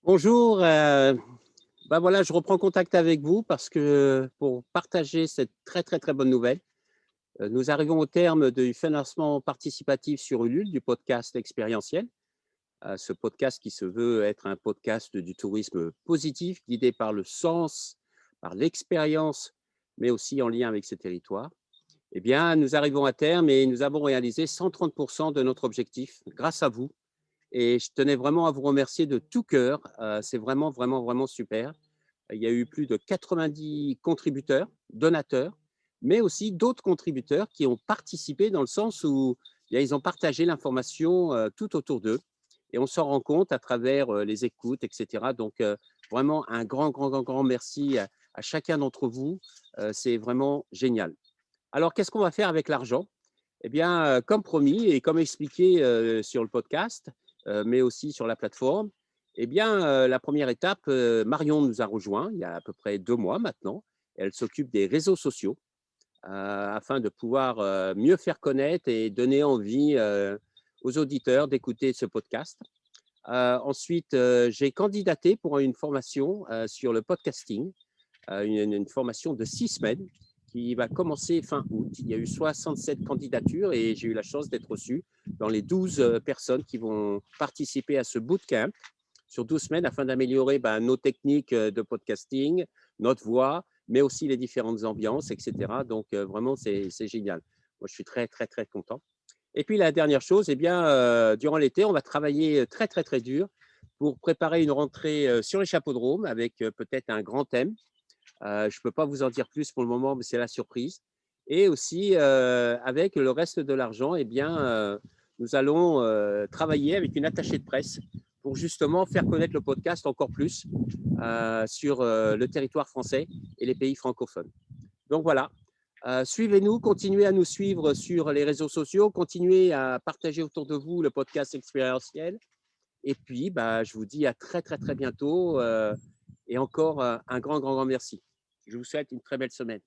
Bonjour, voilà, je reprends contact avec vous parce que pour partager cette très, très, très bonne nouvelle. Nous arrivons au terme du financement participatif sur Ulule du podcast expérientiel. Ce podcast qui se veut être un podcast du tourisme positif, guidé par le sens, par l'expérience, mais aussi en lien avec ces territoires. Eh bien, nous arrivons à terme et nous avons réalisé 130 de notre objectif grâce à vous. Et je tenais vraiment à vous remercier de tout cœur. C'est vraiment, vraiment, vraiment super. Il y a eu plus de 90 contributeurs, donateurs, mais aussi d'autres contributeurs qui ont participé dans le sens où ils ont partagé l'information tout autour d'eux. Et on s'en rend compte à travers les écoutes, etc. Donc, vraiment un grand, grand, grand, grand merci à chacun d'entre vous. C'est vraiment génial. Alors, qu'est-ce qu'on va faire avec l'argent? Eh bien, comme promis et comme expliqué, sur le podcast, mais aussi sur la plateforme, eh bien, la première étape, Marion nous a rejoint il y a à peu près 2 mois maintenant. Elle s'occupe des réseaux sociaux, afin de pouvoir, mieux faire connaître et donner envie, aux auditeurs d'écouter ce podcast. Ensuite, j'ai candidaté pour une formation, sur le podcasting, une formation de 6 semaines qui va commencer fin août. Il y a eu 67 candidatures et j'ai eu la chance d'être reçu dans les 12 personnes qui vont participer à ce bootcamp sur 12 semaines afin d'améliorer nos techniques de podcasting, notre voix, mais aussi les différentes ambiances, etc. Donc, vraiment, c'est génial. Moi, je suis très, très, très content. Et puis, la dernière chose, eh bien, durant l'été, on va travailler très, très, très dur pour préparer une rentrée sur les chapeaux de Rome avec peut-être un grand thème. Je ne peux pas vous en dire plus pour le moment, mais c'est la surprise. Et aussi, avec le reste de l'argent, eh bien, nous allons travailler avec une attachée de presse pour justement faire connaître le podcast encore plus sur le territoire français et les pays francophones. Donc voilà, suivez-nous, continuez à nous suivre sur les réseaux sociaux, continuez à partager autour de vous le podcast expérientiel. Et puis, je vous dis à très, très, très bientôt et encore un grand, grand, grand merci. Je vous souhaite une très belle semaine.